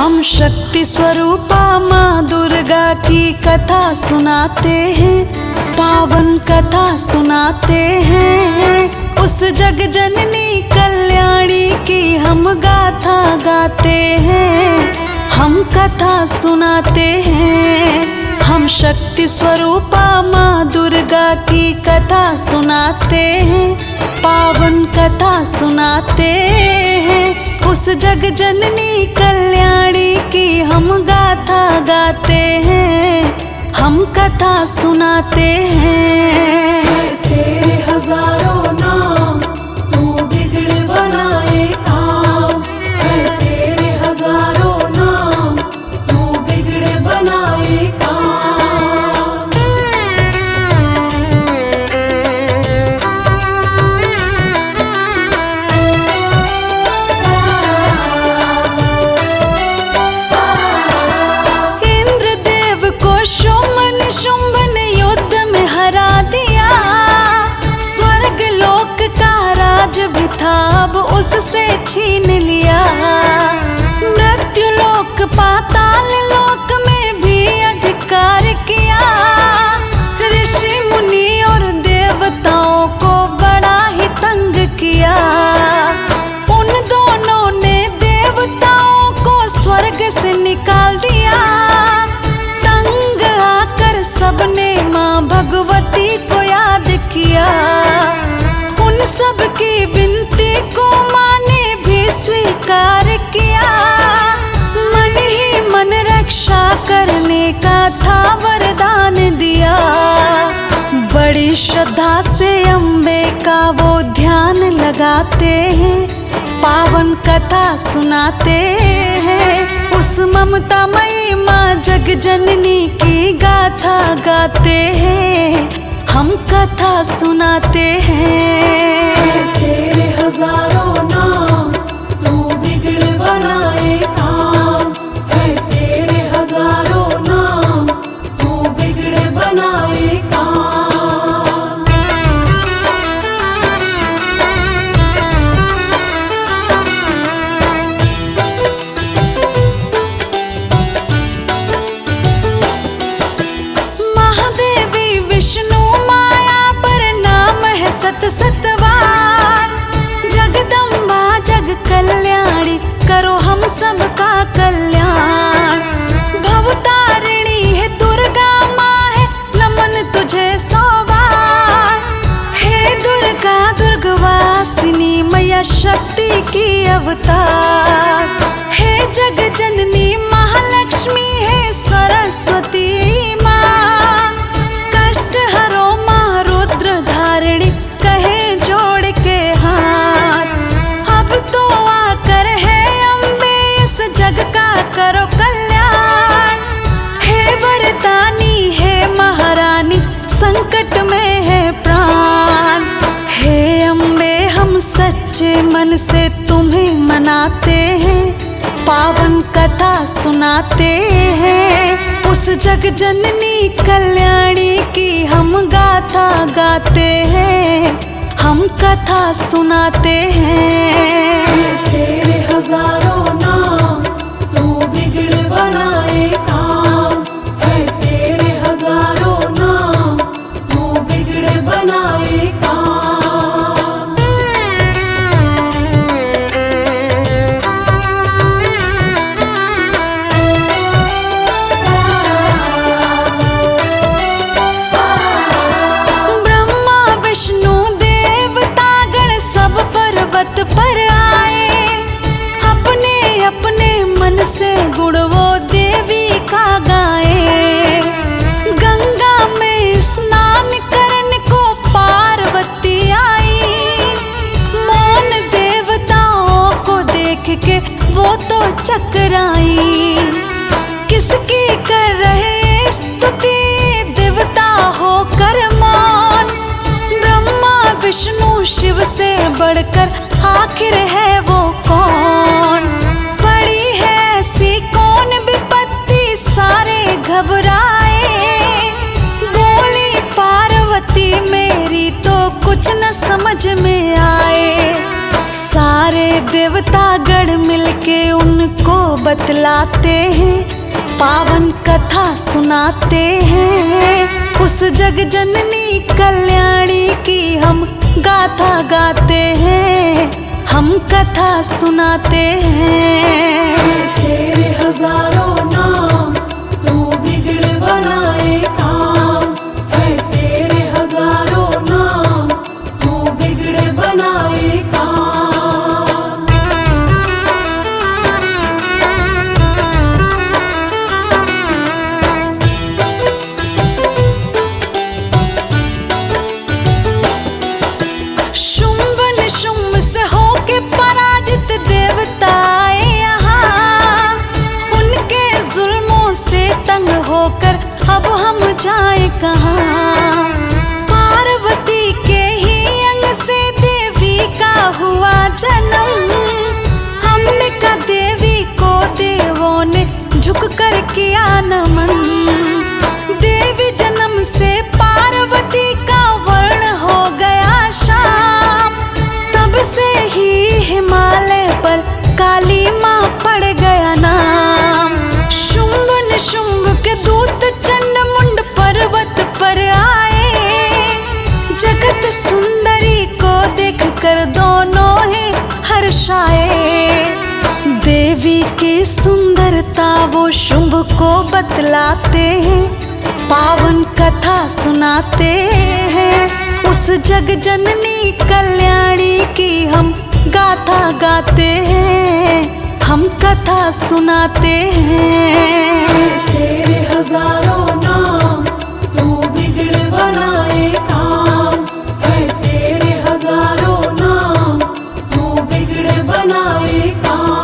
हम शक्ति स्वरूपा माँ दुर्गा की कथा सुनाते हैं, पावन कथा सुनाते हैं। उस जग जननी कल्याणी की हम गाथा गाते हैं, हम कथा सुनाते हैं। हम शक्ति स्वरूपा माँ दुर्गा की कथा सुनाते हैं, पावन कथा सुनाते हैं। उस जग जननी कल्याणी की हम गाथा गाते हैं, हम कथा सुनाते हैं। तेरे हजारों नाम, तू बिगड़ बनाए काम। है तेरे हजारों नाम, तू बिगड़ बनाए काम। इंद्रदेव को शुंभ ने युद्ध में हरा दिया। स्वर्ग लोक का राज भी था अब उससे छीन लिया। मृत्यु लोक पाताल लोक में भी अधिकार किया। ऋषि मुनि और देवताओं को बड़ा ही तंग किया। उन दोनों ने देवताओं को स्वर्ग से निकाल दिया। तंग आकर सबने माँ भगवती को याद किया। उन सब की विनती को माँ ने भी स्वीकार किया। मन ही मन रक्षा करने का था वरदान दिया। बड़ी श्रद्धा से अम्बे का वो ध्यान लगाते हैं, पावन कथा सुनाते हैं। उस ममता मई माँ जग जननी की गाथा गाते हैं, हम कथा सुनाते हैं। तेरे हजारों नाम, तू बिगड़ बनाए काम। है तेरे हजारों नाम, तू बिगड़ बनाए काम। महादेवी विष्णु माया पर नाम है सत सतबार। जगदम्बा जग कल्याणी करो हम सबका कल्याण। भवतारिणी है दुर्गा माँ है नमन तुझे सौ बार। हे दुर्गा दुर्गवासिनी मैया शक्ति की अवतार। हे जग जननी महालक्ष्मी है सरस्वती माँ। कष्ट हरो माँ रुद्र धारिणी कहे जोड़ के हाथ। अब तो आकर है अम्बे इस जग का करो कल्याण। हे वरदानी है महारानी संकट में है प्राण। हे अम्बे हम सच्चे मन से तुम्हें मनाते हैं, पावन कथा सुनाते हैं। उस जग जननी कल्याणी की हम गाथा गाते हैं, हम कथा सुनाते हैं। तेरे हजारों नाम, तू बिगड़ बनाए काम। है तेरे हजारों नाम, तू बिगड़ बनाए काम। ब्रह्मा विष्णु देवतागण सब पर्वत पर आए। अपने अपने मन से गुण वो देवी का गाए। गंगा में स्नान करने को पार्वती आई। मौन देवताओं को देख के वो तो चकराई। किसकी कर रहे स्तुति देवता होकर मौन। ब्रह्मा विष्णु शिव से बढ़कर आखिर है वो कौन। पड़ी है ऐसी कौन विपत्ति सारे घबराए। बोली पार्वती मेरी तो कुछ न समझ में आए। सारे देवता गण मिलके उनको बतलाते हैं, पावन कथा सुनाते हैं। उस जग जननी कल्याणी की हम गाथा गाते हैं, हम कथा सुनाते हैं। तेरे हजारों नाम तू बिगड़ बनाए काम, है तेरे हजारों नाम तू बिगड़ बनाए काम। शुंभ निशुंभ से होके पराजित देवता आए यहाँ, उनके जुल्मों से तंग होकर अब हम जाए कहाँ। पार्वती के ही अंग से देवी का हुआ जन्म, अंबिका देवी को देवों ने झुक कर किया नमन। देवी जन्म से पार्वती का वर्ण हो गया शाम, तब से ही हिमालय पर काली माँ पड़ गया नाम। शुंभ निशुंभ के दूत चंड मुंड पर्वत पर आए, जगत सुंदरी को देखकर दोनों ही हर्षाए। देवी की सुंदरता वो शुंभ को बतलाते हैं, पावन कथा सुनाते हैं। उस जग जननी कल्याणी की हम गाथा गाते हैं, हम कथा सुनाते हैं। तेरे हजारों नाम तू बिगड़ बनाए काम, है तेरे हजारों नाम तू बिगड़ बनाए काम।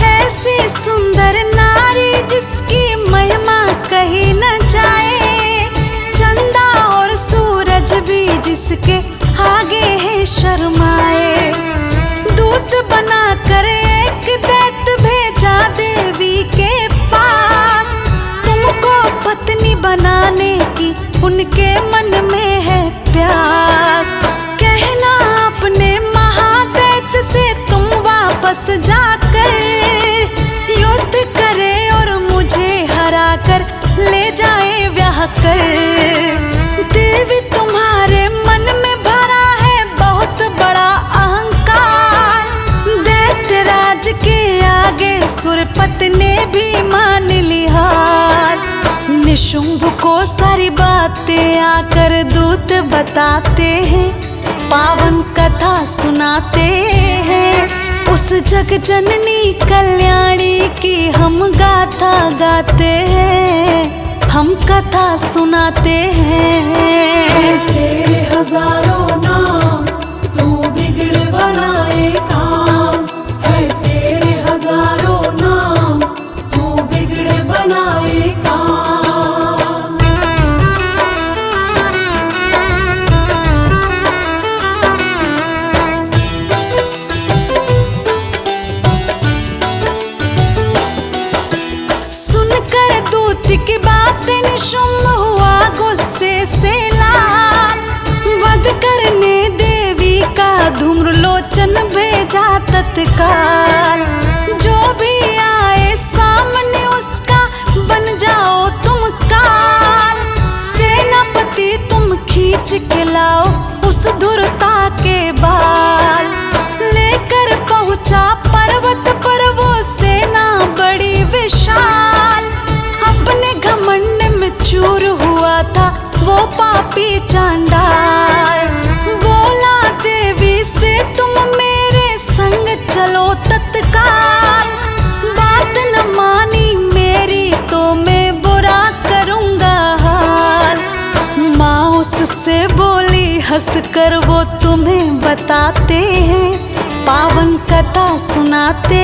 ऐसी सुंदर नारी जिसकी महिमा कही न जाए, चंदा और सूरज भी जिसके आगे है शर्माए। दूत बनाकर एक दैत्य भेजा देवी के पास, तुमको पत्नी बनाने की उनके मन में है प्यास। कहना अपने महादैत्य से तुम वापस जाकर युद्ध करे और मुझे हरा कर ले जाए ब्याह कर। देवी तुम्हारे मन में भरा है बहुत बड़ा अहंकार, दैत्य राज के आगे सुरपत ने भी मान ली हार। निशुंभ को सारी बातें आकर दूत बताते हैं, पावन कथा सुनाते हैं। उस जग जननी कल्याणी की हम गाथा गाते हैं, हम कथा सुनाते हैं। तेरे 1000 नाम तू बिगड़ बनाए काम, है तेरे 1000 नाम तू बिगड़ बनाए काम। सुनकर दूत की बातें निशुंभ हुआ गुस्से से लाल, वध करने देवी का धूम्रलोचन भेजा तत्काल। जो भी आए सामने उसका बन जाओ तुम काल, सेनापति तुम खींच के लाओ उस धुरता के बाल। लेकर पहुंचा पर्वत पर वो सेना बड़ी विशाल, अपने घमंड में चूर हुआ था वो पापी चांडाल। बोला देवी से तुम मेरे संग चलो तत्काल, बात न मानी मेरी तो मैं बुरा करूंगा हाल। माँ उससे बोली हंसकर वो तुम्हें बताते हैं, पावन कथा सुनाते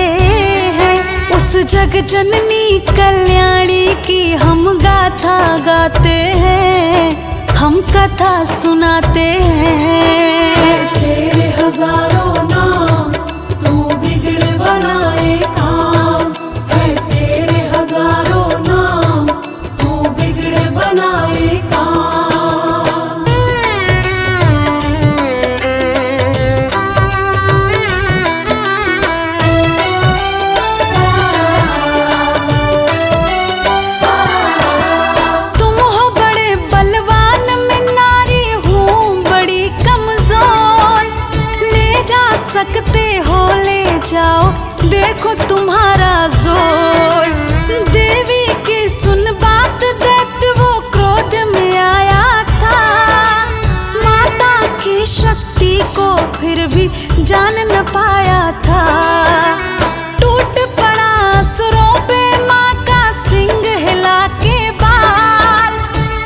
हैं। उस जग जननी कल्याणी की हम गाथा गाते हैं, हम कथा सुनाते हैं। तेरे 1000 नाम तू बिगड़ बनाए काम, फिर भी जान न पाया था। टूट पड़ा असुरों पे माँ का सिंग हिला के बाल,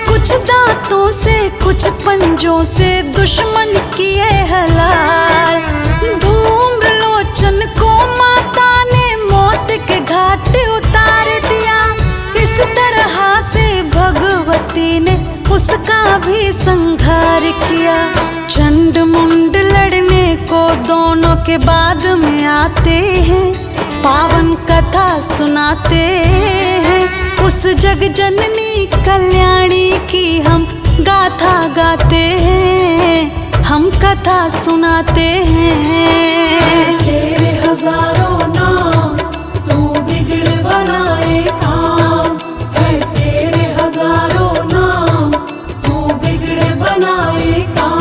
कुछ दांतों से कुछ पंजों से दुश्मन किए हलाल। धूम्र लोचन को माता ने मौत के घाट उतार दिया, इस तरह से भगवती ने उसका भी संहार किया। चंड मुंड लड़ने को दोनों के बाद में आते हैं, पावन कथा सुनाते हैं। उस जग जननी कल्याणी की हम गाथा गाते हैं, हम कथा सुनाते हैं। तेरे हजारों नाम तू बिगड़ बनाए काम, है तेरे हजारों नाम तू बिगड़ बनाए काम।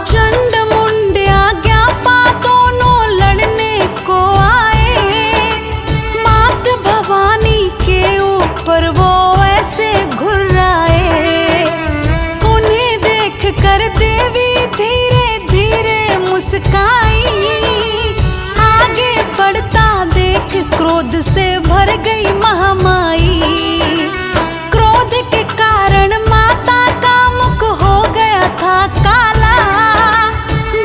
चंड मुंड आज्ञा पा दोनों लड़ने को आए, मात भवानी के ऊपर वो ऐसे घुर्राए। उन्हें देख कर देवी धीरे धीरे मुस्काई, आगे बढ़ता देख क्रोध से भर गई महामाई। क्रोध के कारण माता का मुख हो गया था काला,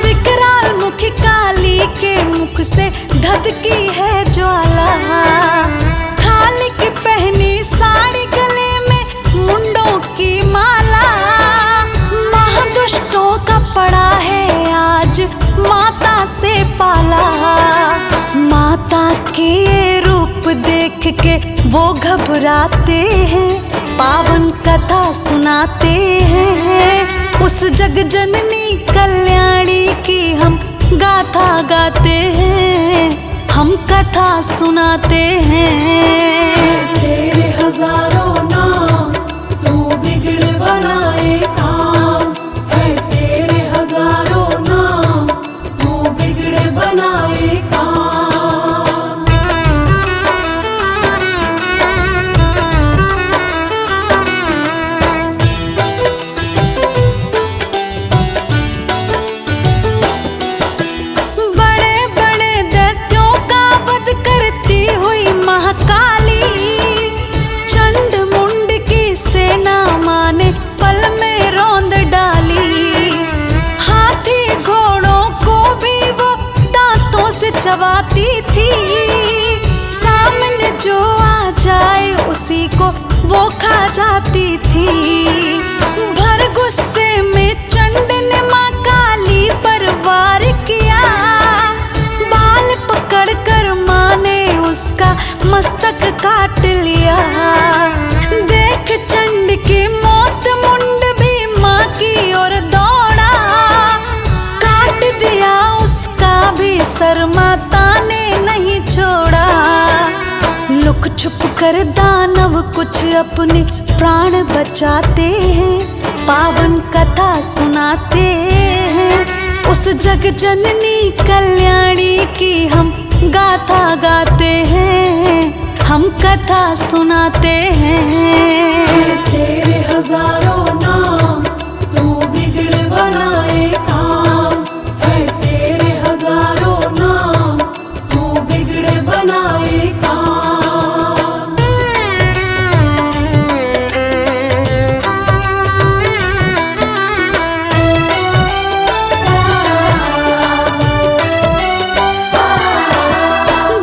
विकराल मुखी काली के मुख से धधकी है ज्वाला। खाली की पहनी साड़ी गले में मुंडों की माला, महादुष्टों का पड़ा है आज माता से पाला। माता के ये रूप देख के वो घबराते हैं, पावन कथा सुनाते हैं। उस जग जननी कल्याणी की हम गाथा गाते हैं, हम कथा सुनाते हैं। तेरे हजारों नाम तू बिगड़ बनाए काम, है तेरे हजारों नाम तू बिगड़ बनाए काम। बड़े बड़े दैत्यों का वध करती हुई महाकाली, चंड मुंड की सेना माने पल में रौंद डाली। हाथी घोड़ों को भी वो दांतों से चबाती थी, सामने जो आ जाए उसी को वो खा जाती थी। भर गुस्से में चंड ने माँ काली पर वार किया, बाल पकड़ कर माँ ने उसका मस्तक काट लिया। देख चंड की मौत मुंड भी माँ की ओर दौड़ा, काट दिया उसका भी सर माता ने नहीं छोड़ा। लुक छुप कर दानव कुछ अपने प्राण बचाते हैं, पावन कथा सुनाते हैं। उस जग जननी कल्याणी की हम गाथा गाते हैं, हम कथा सुनाते हैं। तेरे हजारों नाम तू बिगड़ बनाए काम, है तेरे हजारों नाम तू बिगड़ बनाए काम।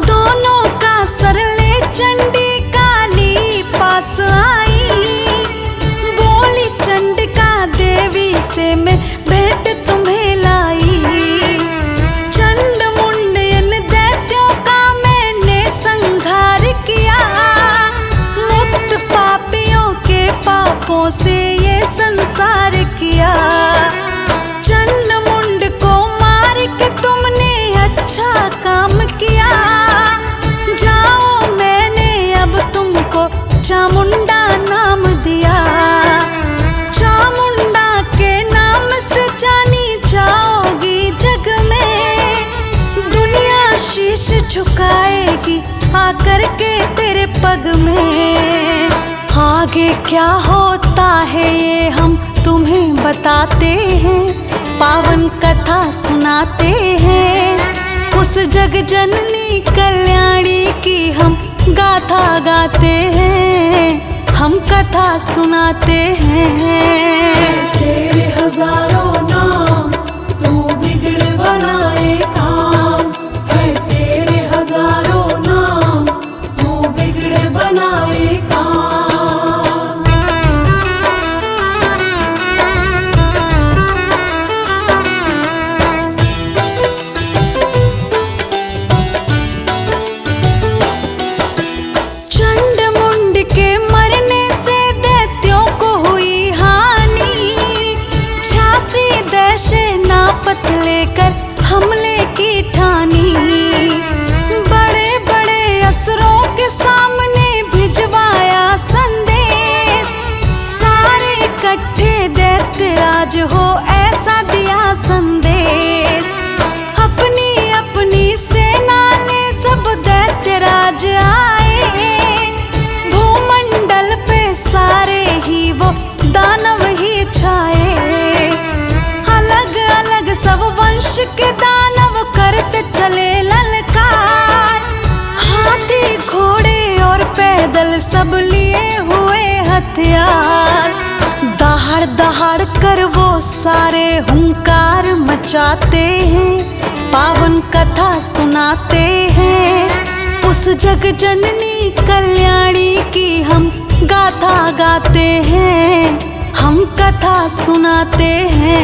दोनों का सर ले चंडी काली पास आई, बोली चंडिका देवी से मैं भेंट तुम्हें लाई। चंड मुंड इन दैत्यों का मैंने संहार किया, मुक्त पापियों के पापों से ये संसार किया। चंड मुंड को मार के तुमने अच्छा काम किया, जाओ मैंने अब तुमको चामुंडा नाम दिया। चामुंडा के नाम से जानी जाओगी जग में, दुनिया शीश क्या होता है ये हम तुम्हें बताते हैं, पावन कथा सुनाते हैं। उस जग जननी कल्याणी की हम गाथा गाते हैं, हम कथा सुनाते हैं। तेरे हजारों नाम तू बिगड़ बनाए काम, है तेरे हजारों नाम तू बिगड़ बनाए काम। चंड मुंड के मरने से दैत्यों को हुई हानि, 86 दैशे नापत लेकर हमले की ठानी। बड़े बड़े असुरों के सामने भिजवाया संदेश, सारे इकट्ठे दैत्यराज हो ऐसा दिया संदेश। अपनी अपनी सेना ले सब दैत्यराज आए, भूमंडल पे सारे ही वो दानव ही छाए। अलग अलग सब वंश के दानव करते चले ललकार, हाथी घोड़े और पैदल सब लिए हुए हथियार। दहाड़ दहाड़ कर वो सारे हुंकार मचाते हैं, पावन कथा सुनाते हैं। उस जग जननी कल्याणी की हम गाथा गाते हैं, हम कथा सुनाते हैं।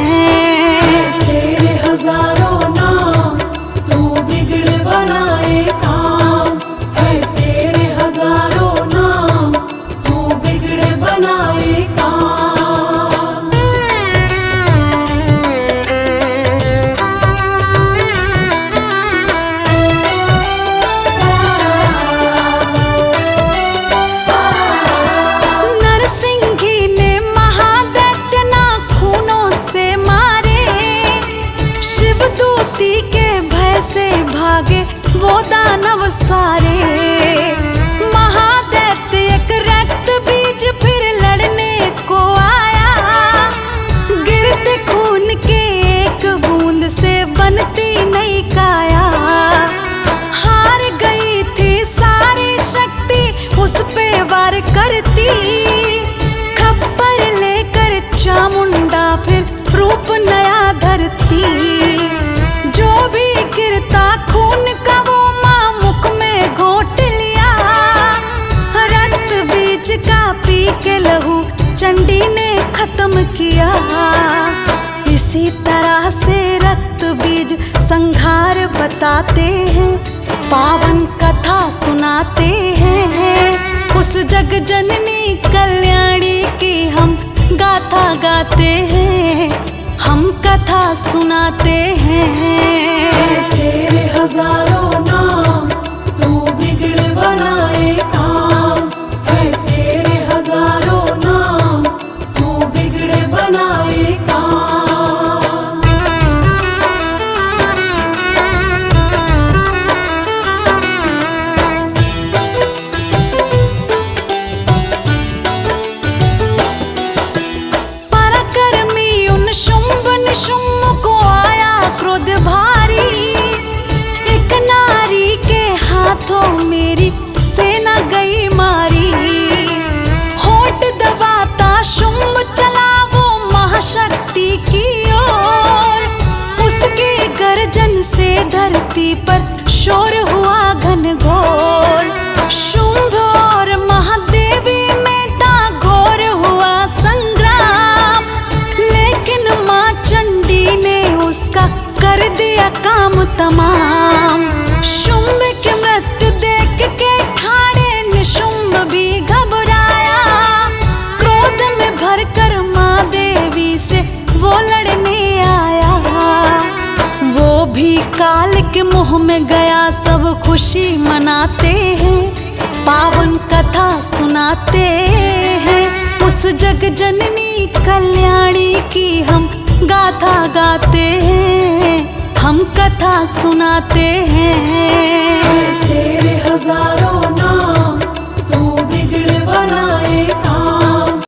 तेरे हजारों नाम तू बिगड़ बनाए काम, है तेरे हजारों नाम तू बिगड़ बनाए काम। नरसिंही ने महादैत्य नाखूनों से मारे, शिवदूती के भय से भागे वो दानव सारे। महादैत्य एक रक्त बीज फिर लड़ने को आया, गिरते खून के एक बूंद से बनती नई काया। हार गई थी सारी शक्ति उस पे वार करती, खप्पर लेकर चामुंडा फिर रूप नया धरती। जो भी गिरता खून का वो माँ मुख में घोट लिया, रक्त बीज का पी के लहू चंडी ने खत्म किया। इसी तरह से रक्त बीज संहार बताते हैं, पावन कथा सुनाते हैं। उस जग जननी कल्याणी की हम गाथा गाते हैं, हम कथा सुनाते हैं। तेरे हजारों नाम तू बिगड़ बनाए काम, है तेरे हजारों नाम तू बिगड़ बनाए काम। पराक्रमी उन शुंभ निशुंभ को आया क्रोध भारी, एक नारी के हाथों मेरी सेना गई मारी। होठ दबाता शुंभ चला वो महाशक्ति की ओर, उसके गर्जन से धरती पर शोर हुआ घनघोर। शुंभ और महादेवी में था घोर हुआ संग्राम, लेकिन माँ चंडी ने उसका कर दिया काम तमाम। शुंभ की मृत्यु देख के ठाणे निशुंभ भी घबराया, क्रोध में भरकर माँ देवी से वो लड़ने आया। वो भी काल के मुंह में गया, सब खुशी मनाते हैं, पावन कथा सुनाते हैं। उस जग जननी कल्याणी की हम गाथा गाते हैं, हम कथा सुनाते हैं। तेरे हजारों नाम